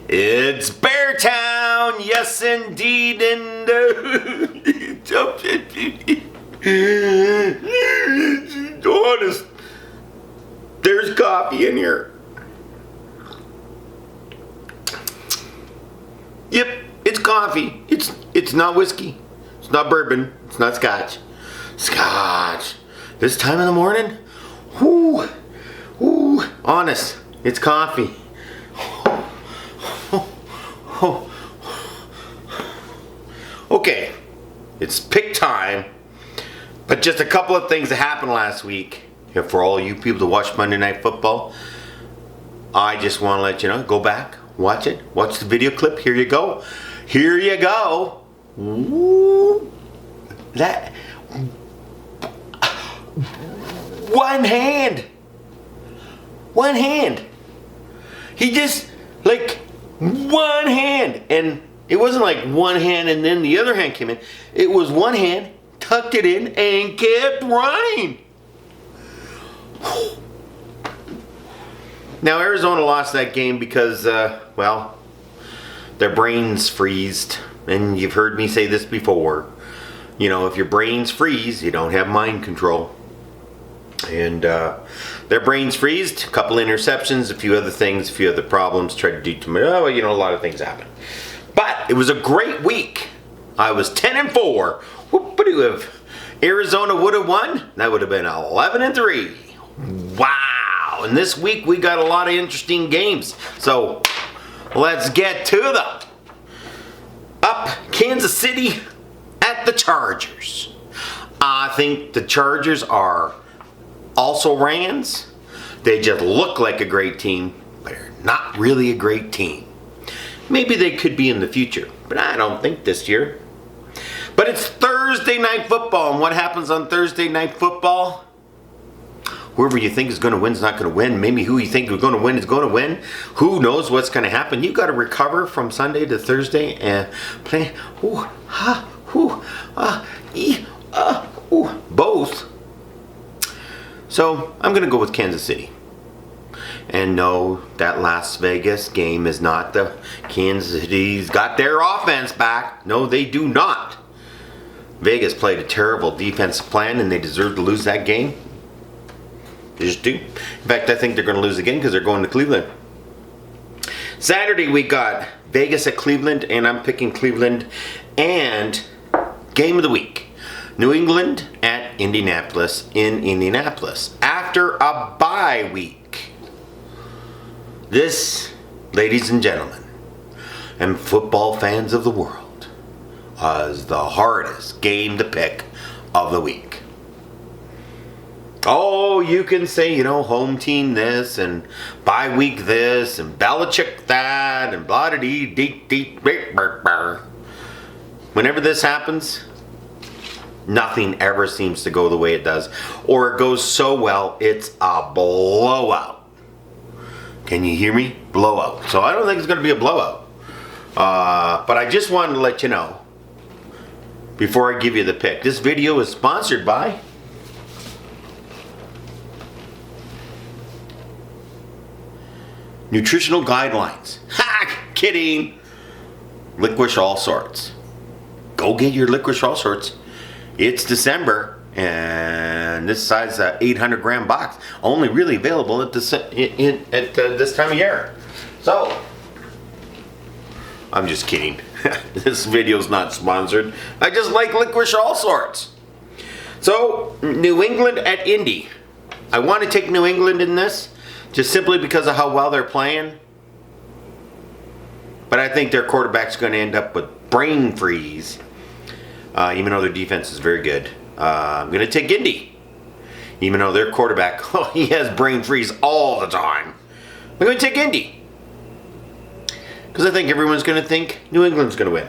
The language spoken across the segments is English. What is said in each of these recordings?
It's Bear Town, yes indeed, and honest, there's coffee in here. Yep, it's coffee. It's not whiskey. It's not bourbon. It's not scotch. Scotch. This time in the morning? Whoo, whoo. Honest, it's coffee. Okay, it's pick time. But just a couple of things that happened last week. Here for all you people that watch Monday Night Football, I just want to let you know, go back, watch it, watch the video clip. Here you go. Here you go. Ooh, that one hand. He just like one hand, and it wasn't like one hand and then the other hand came in. It was one hand, tucked it in, and kept running. Now Arizona lost that game because, well, their brains freezed. And you've heard me say this before. You know, if your brains freeze, you don't have mind control. And their brains freezed. A couple interceptions, a few other things, a few other problems. Tried to do too much. Oh, you know, a lot of things happened. But it was a great week. I was 10-4. Whoop-a-doo. If Arizona would have won, that would have been 11-3. Wow. And this week we got a lot of interesting games. So let's get to them. Up Kansas City at the Chargers. I think the Chargers are also Rams. They just look like a great team, but they're not really a great team. Maybe they could be in the future, but I don't think this year. But it's Thursday Night Football, and what happens on Thursday Night Football? Whoever you think is going to win is not going to win. Maybe who you think is going to win is going to win. Who knows what's going to happen? You got to recover from Sunday to Thursday and play both. So I'm going to go with Kansas City. And no, that Las Vegas game is not the Kansas City's got their offense back. No, they do not. Vegas played a terrible defensive plan and they deserve to lose that game. They just do. In fact, I think they're going to lose again because they're going to Cleveland. Saturday we got Vegas at Cleveland, and I'm picking Cleveland. And game of the week, New England at Indianapolis in Indianapolis after a bye week. This, ladies and gentlemen, and football fans of the world, was the hardest game to pick of the week. Oh, you can say, you know, home team this, and bye week this, and Belichick that, and blah da dee dee dee. Whenever this happens, nothing ever seems to go the way it does. Or it goes so well, it's a blowout. Can you hear me? Blowout. So I don't think it's going to be a blowout. But I just wanted to let you know, before I give you the pick, this video is sponsored by Nutritional Guidelines. Ha! Kidding. Licorice All Sorts. Go get your Licorice All Sorts. It's December, and this size 800 gram box only really available at this time of year. So, I'm just kidding. This video's not sponsored. I just like Licorice All Sorts. So, New England at Indy. I want to take New England in this, just simply because of how well they're playing. But I think their quarterback's going to end up with brain freeze, even though their defense is very good. I'm going to take Indy, even though their quarterback, he has brain freeze all the time. I'm going to take Indy, because I think everyone's going to think New England's going to win.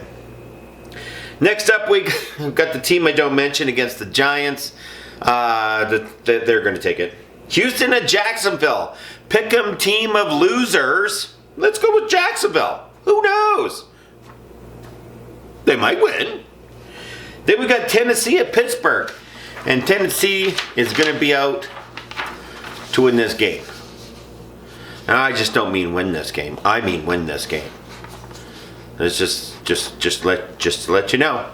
Next up, we've got the team I don't mention against the Giants. They're going to take it. Houston at Jacksonville. Pick'em team of losers. Let's go with Jacksonville. Who knows? They might win. Then we got Tennessee at Pittsburgh. And Tennessee is going to be out to win this game. And I just don't mean win this game. I mean win this game. It's just to let you know.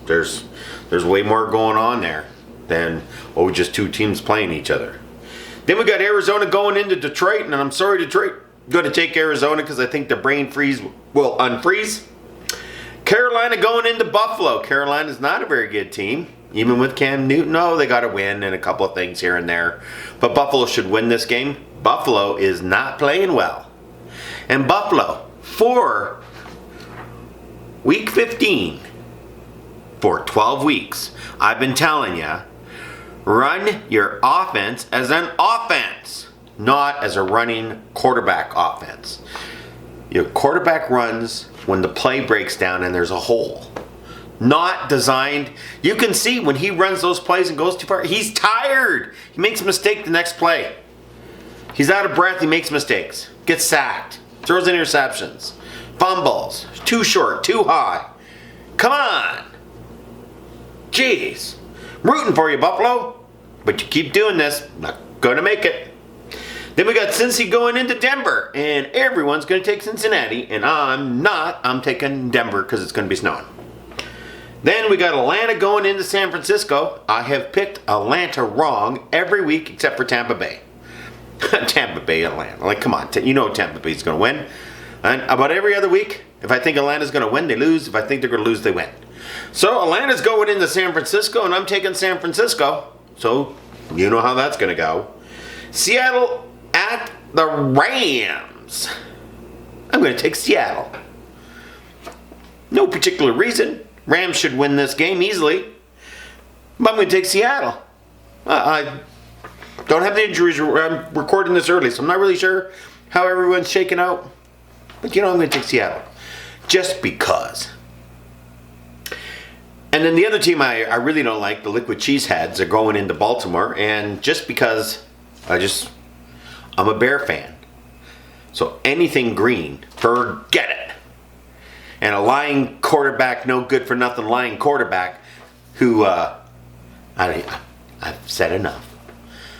There's way more going on there than just two teams playing each other. Then we got Arizona going into Detroit, and I'm sorry, Detroit going to take Arizona because I think the brain freeze will unfreeze. Carolina going into Buffalo. Carolina's not a very good team, even with Cam Newton. No, they got to win and a couple of things here and there, but Buffalo should win this game. Buffalo is not playing well, and Buffalo for Week 15 for 12 weeks. I've been telling you, run your offense as an offense, not as a running quarterback offense. Your quarterback runs when the play breaks down and there's a hole. Not designed. You can see when he runs those plays and goes too far, he's tired. He makes a mistake the next play. He's out of breath, he makes mistakes. Gets sacked. Throws interceptions. Fumbles. Too short, too high. Come on. Jeez. I'm rooting for you, Buffalo. But you keep doing this, not going to make it. Then we got Cincy going into Denver. And everyone's going to take Cincinnati. And I'm not. I'm taking Denver because it's going to be snowing. Then we got Atlanta going into San Francisco. I have picked Atlanta wrong every week except for Tampa Bay. Tampa Bay, Atlanta. Like, come on. You know Tampa Bay's going to win. And about every other week, if I think Atlanta's going to win, they lose. If I think they're going to lose, they win. So Atlanta's going into San Francisco, and I'm taking San Francisco. So you know how that's going to go. Seattle at the Rams. I'm going to take Seattle. No particular reason. Rams should win this game easily. But I'm going to take Seattle. I don't have the injuries. I'm recording this early, so I'm not really sure how everyone's shaking out. But I'm going to take Seattle. Just because. And then the other team I really don't like, the Liquid Cheeseheads, are going into Baltimore. And just because I'm a Bear fan. So anything green, forget it. And a lying quarterback, no good for nothing lying quarterback, who, I've said enough.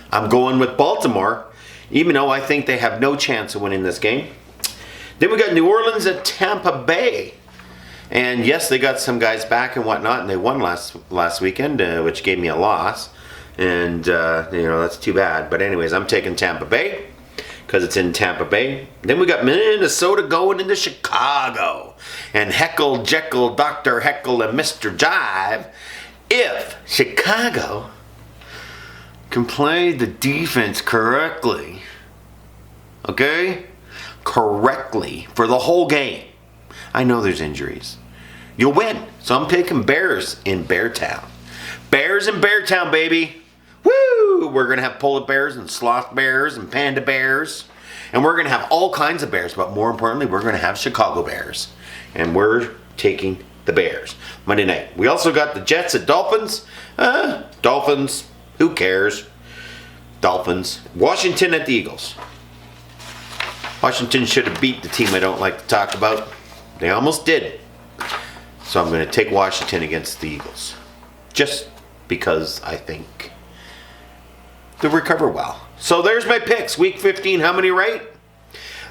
I'm going with Baltimore, even though I think they have no chance of winning this game. Then we got New Orleans at Tampa Bay. And yes, they got some guys back and whatnot, and they won last weekend, which gave me a loss. And, that's too bad. But anyways, I'm taking Tampa Bay because it's in Tampa Bay. Then we got Minnesota going into Chicago. And Heckle, Jekyll, Dr. Heckle, and Mr. Jive. If Chicago can play the defense correctly, okay? Correctly for the whole game. I know there's injuries. You'll win. So I'm picking Bears in Beartown. Bears in Beartown, baby. Woo! We're going to have polar bears and sloth bears and panda bears. And we're going to have all kinds of bears. But more importantly, we're going to have Chicago Bears. And we're taking the Bears. Monday night. We also got the Jets at Dolphins. Dolphins. Who cares? Dolphins. Washington at the Eagles. Washington should have beat the team I don't like to talk about. They almost did. So I'm going to take Washington against the Eagles. Just because I think they'll recover well. So there's my picks. Week 15, how many right?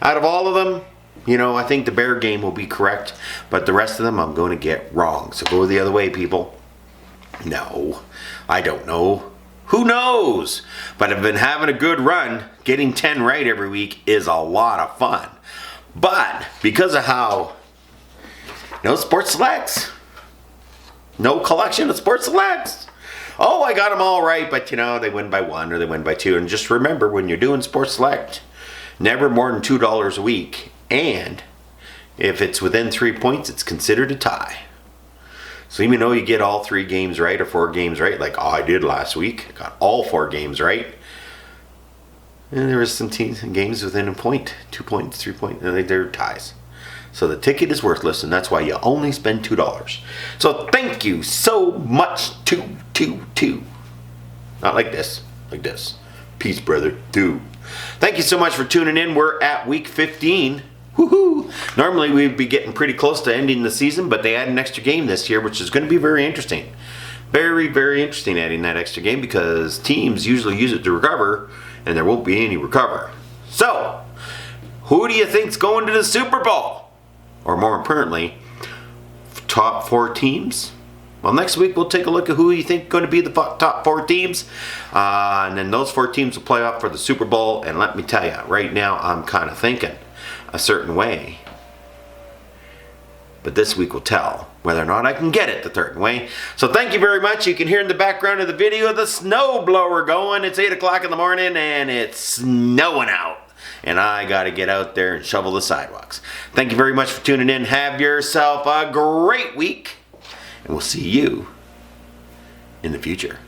Out of all of them, I think the Bear game will be correct. But the rest of them I'm going to get wrong. So go the other way, people. No, I don't know. Who knows? But I've been having a good run. Getting 10 right every week is a lot of fun. But because of how no sports selects, no collection of sports selects. Oh, I got them all right, but they win by 1 or they win by 2. And just remember, when you're doing sports select, never more than $2 a week. And if it's within 3 points, it's considered a tie. So even though you get all 3 games right or 4 games right, like I did last week, I got all 4 games right. And there was some games within a point, 2 points, 3 points, they're ties. So the ticket is worthless, and that's why you only spend $2. So thank you so much to. Not like this, like this. Peace, brother, Thank you so much for tuning in. We're at week 15. Woohoo! Normally we'd be getting pretty close to ending the season, but they added an extra game this year, which is going to be very interesting. Very, very interesting adding that extra game because teams usually use it to recover, and there won't be any recover. So, who do you think's going to the Super Bowl? or more importantly, top 4 teams. Well, next week we'll take a look at who you think going to be the top 4 teams, and then those 4 teams will play off for the Super Bowl. And let me tell you, right now I'm kind of thinking a certain way, but this week will tell whether or not I can get it the certain way. So thank you very much. You can hear in the background of the video the snow blower going. It's 8 o'clock in the morning and it's snowing out, and I got to get out there and shovel the sidewalks. Thank you very much for tuning in. Have yourself a great week, and we'll see you in the future.